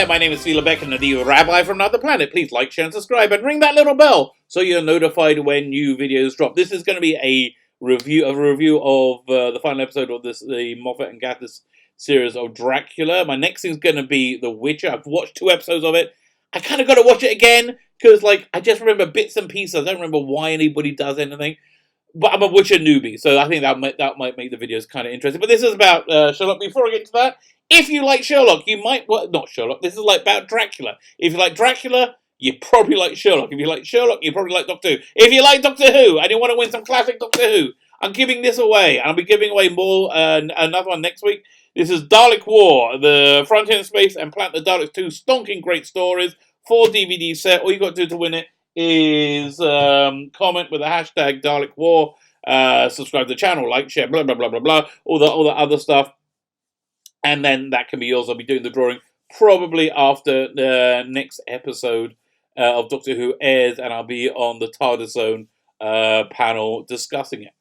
there, my name is Phila Beck and the Rabbi from another planet. Please like, share and subscribe and ring that little bell so you're notified when new videos drop. This is going to be a review of the final episode of the Moffat and Gatiss series of Dracula. My next thing's going to be The Witcher. I've watched 2 episodes of it. I kind of got to watch it again because I just remember bits and pieces. I don't remember why anybody does anything. But I'm a Witcher newbie, so I think that might make the videos kind of interesting. But this is about Sherlock. Before I get to that, if you like Sherlock, you might... Well, not Sherlock. This is about Dracula. If you like Dracula, you probably like Sherlock. If you like Sherlock, you probably like Doctor Who. If you like Doctor Who and you want to win some classic Doctor Who, I'm giving this away. And I'll be giving away more, another one next week. This is Dalek War, the Frontier in Space and Planet the Daleks 2 stonking great stories, 4 DVD set. All you got to do to win it is comment with the hashtag Dalek War, subscribe to the channel, like, share, blah, blah, blah, blah, blah, all the other stuff. And then that can be yours. I'll be doing the drawing probably after the next episode of Doctor Who airs, and I'll be on the TARDIS Zone panel discussing it.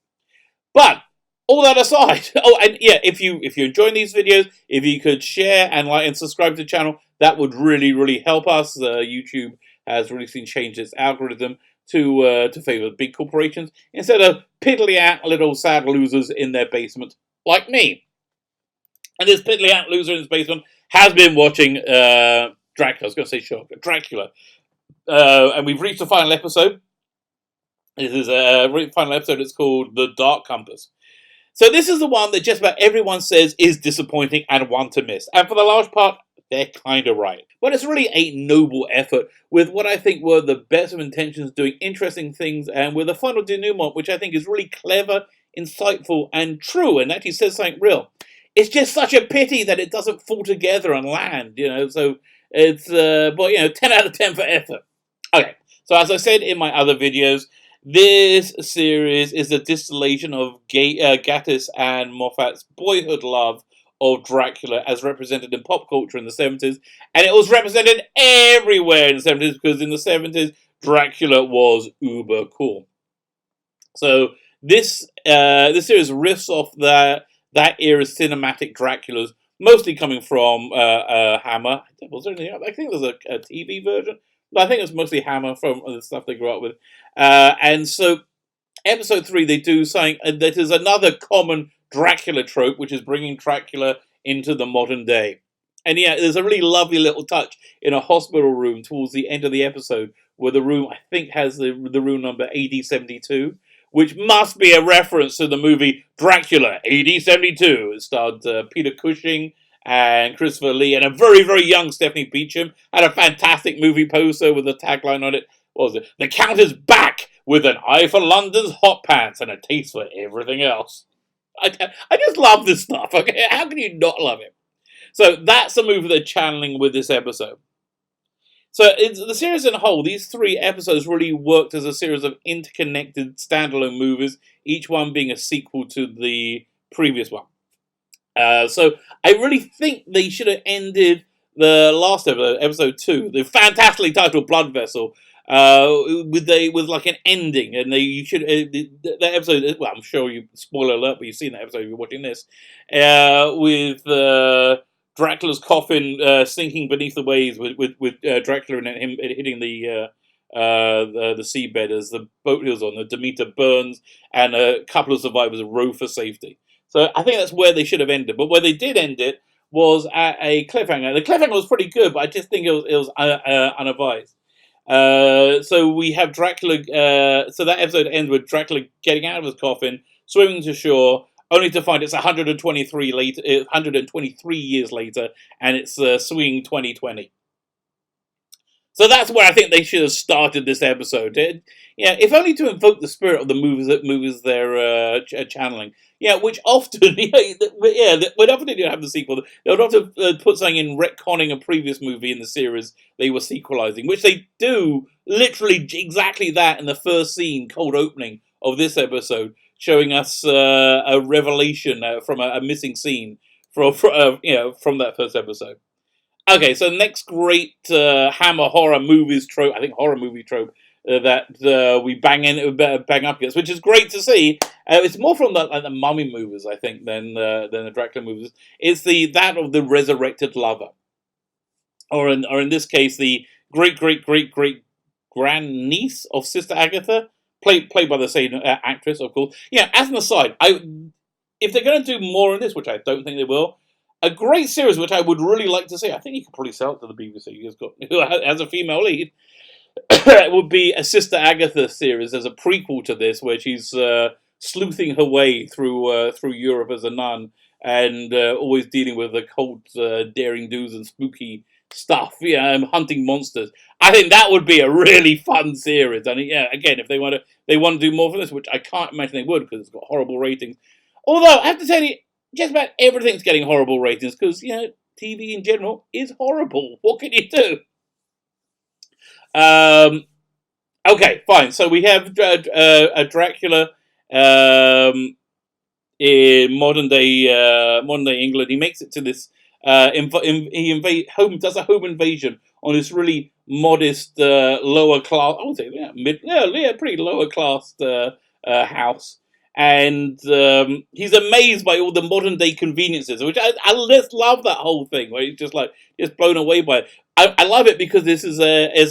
But all that aside, and yeah, if you're enjoying these videos, if you could share and like and subscribe to the channel, that would really, really help us. YouTube has really seen change its algorithm to favour big corporations instead of piddly out little sad losers in their basement like me. And this piddly out loser in his basement has been watching Dracula. I was going to say Sherlock, Dracula. And we've reached the final episode. This is a final episode. It's called The Dark Compass. So this is the one that just about everyone says is disappointing and one to miss. And for the large part, they're kind of right. But it's really a noble effort with what I think were the best of intentions, doing interesting things, and with a final denouement, which I think is really clever, insightful, and true, and actually says something real. It's just such a pity that it doesn't fall together and land, so it's, 10 out of 10 for effort. Okay, so as I said in my other videos, this series is a distillation of Gatiss and Moffat's boyhood love of Dracula as represented in pop culture in the 70s, and it was represented everywhere in the 70s because in the 70s, Dracula was uber cool. So this series riffs off that era's cinematic Draculas, mostly coming from Hammer. Was there anything else? I think there's a TV version, but I think it's mostly Hammer from the stuff they grew up with. And so, episode 3, they do something that is another common Dracula trope, which is bringing Dracula into the modern day. And yeah, there's a really lovely little touch in a hospital room towards the end of the episode, where the room, I think, has the room number AD 72. Which must be a reference to the movie Dracula, AD 72. It starred Peter Cushing and Christopher Lee and a very, very young Stephanie Beacham. Had a fantastic movie poster with a tagline on it. What was it? The Count is back with an eye for London's hot pants and a taste for everything else. I just love this stuff. Okay? How can you not love it? So that's the movie they're channeling with this episode. So the series in a whole, these 3 episodes really worked as a series of interconnected standalone movies, each one being a sequel to the previous one. So I really think they should have ended the last episode, episode 2, the fantastically titled Blood Vessel, with like an ending, and you should that episode. Well, I'm sure you spoiler alert, but you've seen that episode if you're watching this, with Dracula's coffin sinking beneath the waves with Dracula and him hitting the seabed as the boat was on. The Demeter burns and a couple of survivors row for safety. So I think that's where they should have ended. But where they did end it was at a cliffhanger. The cliffhanger was pretty good, but I just think it was unadvised. So we have Dracula. So that episode ends with Dracula getting out of his coffin, swimming to shore, only to find it's 123 years later, and it's swinging 2020. So that's where I think they should have started this episode. If only to invoke the spirit of the movies they're channeling. Which often, would often do have the sequel. They would often put something in retconning a previous movie in the series they were sequelizing, which they do literally exactly that in the first scene, cold opening of this episode, showing us a revelation from a missing scene from that first episode. Okay, so next great Hammer horror movies trope, I think horror movie trope that we bang up against, which is great to see. It's more from the Mummy movies, I think, than the Dracula movies. It's that of the resurrected lover. or in this case, the great grandniece of Sister Agatha, played by the same actress, of course. Yeah, as an aside, if they're going to do more in this, which I don't think they will, a great series which I would really like to see. I think you could probably sell it to the BBC. Who has a female lead. It would be a Sister Agatha series as a prequel to this, where she's sleuthing her way through Europe as a nun, and always dealing with occult daring do's and spooky stuff. Yeah, hunting monsters. I think that would be a really fun series. And yeah, again, if they want to do more for this, which I can't imagine they would because it's got horrible ratings. Although I have to tell you, just about everything's getting horrible ratings because TV in general is horrible. What can you do? Okay, fine. So we have a Dracula in modern day England. He makes it to this. He does a home invasion on this really modest lower class. I would say pretty lower class house. And he's amazed by all the modern day conveniences, which I just love that whole thing where he's just blown away by it. I love it because this is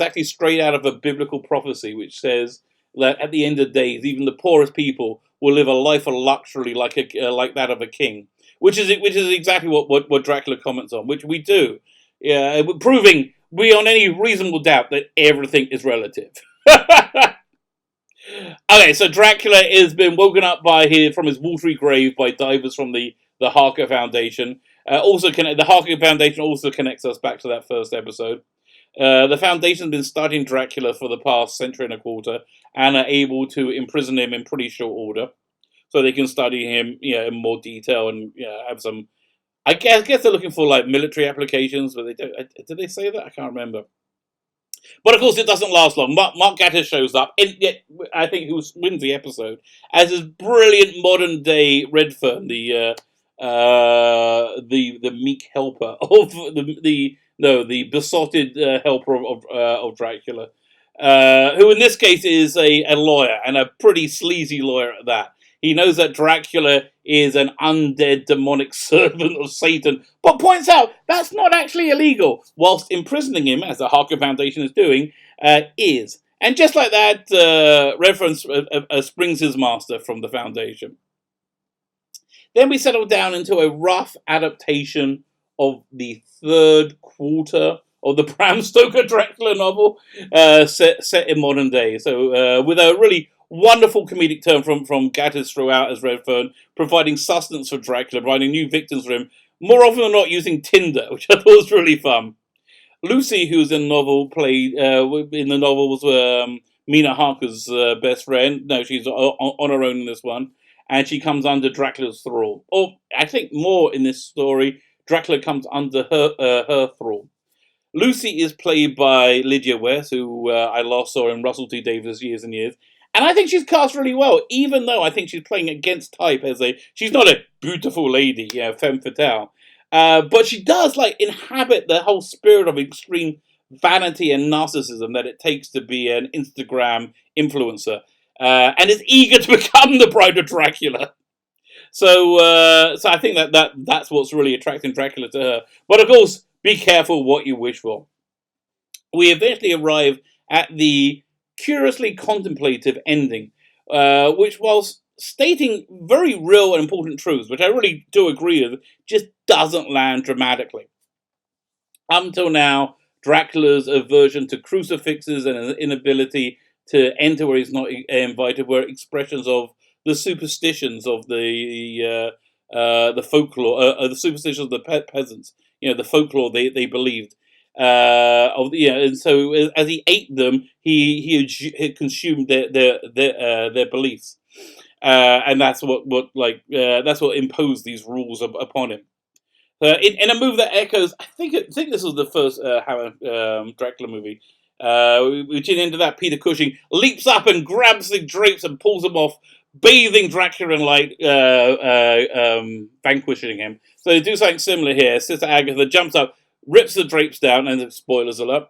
actually straight out of a biblical prophecy, which says that at the end of days, even the poorest people will live a life of luxury like that of a king, which is exactly what Dracula comments on, which we do, proving beyond any reasonable doubt that everything is relative. Okay, so Dracula has been woken up from his watery grave by divers from the Harker Foundation. The Harker Foundation also connects us back to that first episode. The Foundation has been studying Dracula for the past century and a quarter, and are able to imprison him in pretty short order, so they can study him, in more detail and have some. I guess they're looking for like military applications, but they don't. Did they say that? I can't remember. But of course, it doesn't last long. Mark Gatiss shows up, I think who wins the episode, as his brilliant modern day Redfern, the meek helper of the besotted helper of Dracula, who in this case is a lawyer, and a pretty sleazy lawyer at that. He knows that Dracula is an undead demonic servant of Satan, but points out that's not actually illegal, whilst imprisoning him, as the Harker Foundation is doing, is. And just like that, reference springs his master from the Foundation. Then we settle down into a rough adaptation of the third quarter of the Bram Stoker Dracula novel, set in modern day. So with a really wonderful comedic turn from Gatiss throughout as Redfern, providing sustenance for Dracula, providing new victims for him, more often than not using Tinder, which I thought was really fun. Lucy, who's in the novel, was Mina Harker's best friend. No, she's on her own in this one, and she comes under Dracula's thrall. Or I think more in this story, Dracula comes under her thrall. Lucy is played by Lydia West, who I last saw in Russell T Davies years and years. And I think she's cast really well, even though I think she's playing against type she's not a beautiful lady, femme fatale. But she does inhabit the whole spirit of extreme vanity and narcissism that it takes to be an Instagram influencer, and is eager to become the bride of Dracula. So I think that's what's really attracting Dracula to her. But of course, be careful what you wish for. We eventually arrive at the curiously contemplative ending, which, whilst stating very real and important truths, which I really do agree with, just doesn't land dramatically. Up until now, Dracula's aversion to crucifixes and his inability to enter where he's not invited were expressions of the superstitions of the folklore, the superstitions of the peasants. The folklore they believed. And so as he ate them, he consumed their beliefs, and that's what imposed these rules upon him. In a move that echoes, I think this was the first Dracula movie, which into that Peter Cushing leaps up and grabs the drapes and pulls them off, bathing Dracula in light, vanquishing him. So they do something similar here. Sister Agatha jumps up, rips the drapes down, and spoiler alert.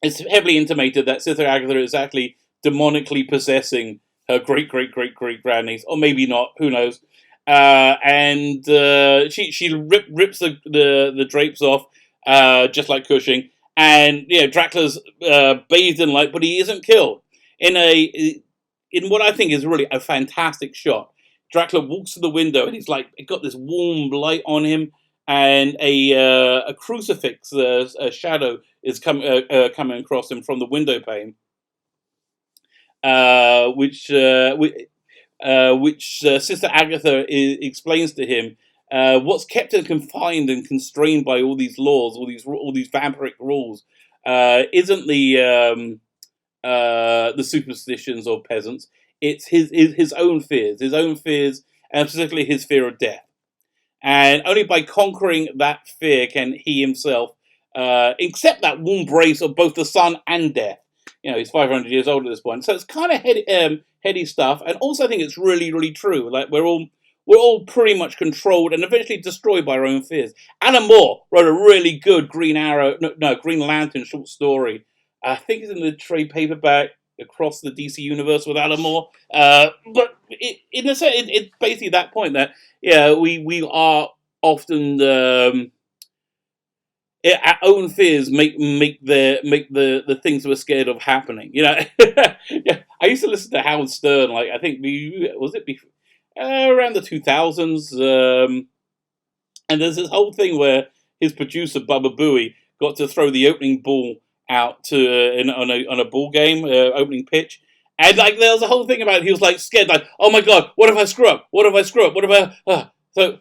It's heavily intimated that Sister Agatha is actually demonically possessing her great grandniece, or maybe not, who knows. and she rips the drapes off, just like Cushing. And Dracula's bathed in light, but he isn't killed. In what I think is really a fantastic shot, Dracula walks to the window and he's like got this warm light on him, and a crucifix, a shadow is coming across him from the window pane, which Sister Agatha explains to him. What's kept him confined and constrained by all these laws, all these vampiric rules, isn't the superstitions of peasants. It's his own fears, and particularly his fear of death. And only by conquering that fear can he himself accept that warm embrace of both the sun and death. He's 500 years old at this point, so it's kind of heady stuff. And also, I think it's really, really true. Like we're all pretty much controlled and eventually destroyed by our own fears. Alan Moore wrote a really good Green Lantern short story. I think it's in the trade paperback across the DC universe with Alan Moore. But in a sense, it's basically that point that we are often our own fears make the things we're scared of happening. I used to listen to Howard Stern. Like I think around the 2000s, and there's this whole thing where his producer Bubba Booey got to throw the opening ball out to on a ball game opening pitch, and like there was a whole thing about it. He was like scared, like, oh my god, what if I screw up? What if I screw up? What if I so?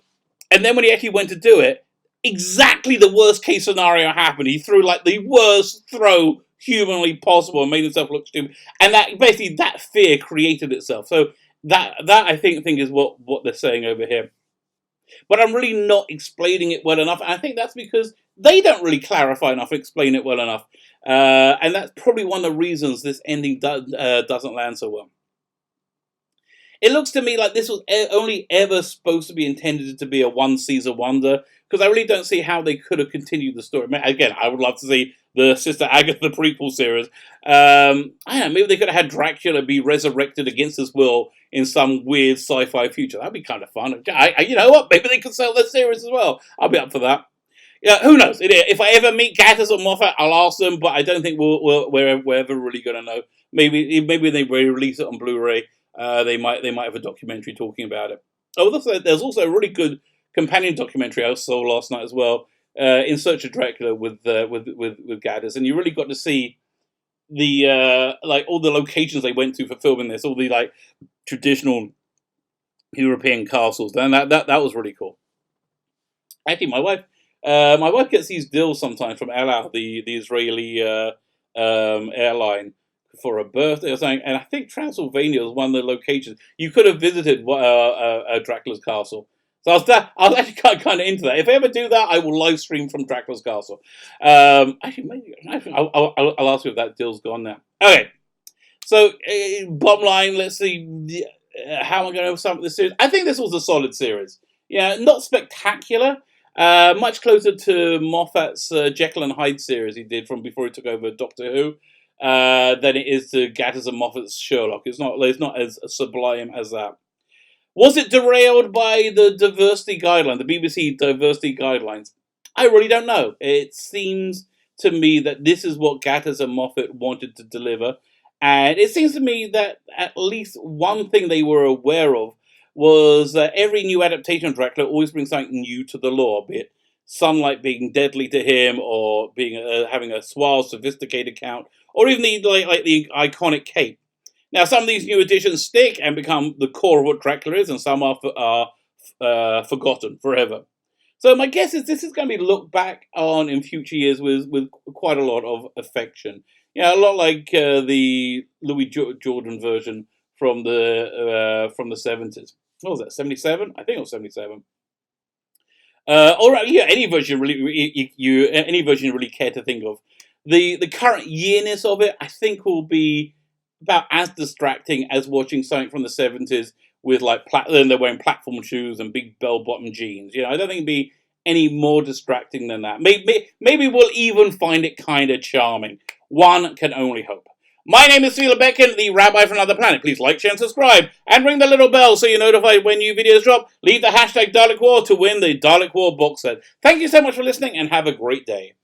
And then when he actually went to do it, exactly the worst case scenario happened. He threw like the worst throw humanly possible and made himself look stupid. And that basically that fear created itself. So that I think is what they're saying over here. But I'm really not explaining it well enough. And I think that's because they don't really clarify enough and explain it well enough. And that's probably one of the reasons this ending doesn't land so well. It looks to me like this was only ever supposed to be intended to be a one-season wonder, because I really don't see how they could have continued the story. Again, I would love to see the Sister Agatha prequel series. I don't know, maybe they could have had Dracula be resurrected against his will in some weird sci-fi future. That'd be kind of fun. You know what? Maybe they could sell that series as well. I'll be up for that. Yeah, who knows? If I ever meet Gatiss or Moffat, I'll ask them, but I don't think we're ever really going to know. Maybe they release it on Blu-ray. They might have a documentary talking about it. There's also a really good companion documentary I saw last night as well, In Search of Dracula with Gatiss, and you really got to see the like all the locations they went to for filming this, all the like traditional European castles, and that was really cool. Actually, my wife gets these deals sometimes from El Al, the Israeli airline, for a birthday or something, and I think Transylvania was one of the locations you could have visited Dracula's castle. So I was actually kind of into that. If I ever do that, I will live stream from Dracula's castle. Actually, maybe I'll ask you if that deal's gone now. Okay, so bottom line, let's see how I'm going to sum up this series. I think this was a solid series. Yeah, not spectacular. Much closer to Moffat's Jekyll and Hyde series he did from before he took over Doctor Who. Than it is to Gatiss and Moffat's Sherlock. It's not as sublime as that. Was it derailed by the diversity guideline, the BBC diversity guidelines? I really don't know. It seems to me that this is what Gatiss and Moffat wanted to deliver, and it seems to me that at least one thing they were aware of was that every new adaptation of Dracula always brings something new to the lore, be it sunlight being deadly to him, or being having a suave, sophisticated count, or even the iconic cape. Now, some of these new additions stick and become the core of what Dracula is, and some are forgotten forever. So my guess is this is going to be looked back on in future years with quite a lot of affection. A lot like the Louis Jordan version from the 70s. What was that? 77? I think it was 77. Any version any version you really care to think of. The current yearness of it, I think, will be about as distracting as watching something from the 70s with then they're wearing platform shoes and big bell-bottom jeans. I don't think it'd be any more distracting than that. Maybe we'll even find it kind of charming. One can only hope. My name is Stephen Becken, the Rabbi from Another Planet. Please like, share, and subscribe, and ring the little bell so you're notified when new videos drop. Leave the hashtag Dalek War to win the Dalek War box set. Thank you so much for listening, and have a great day.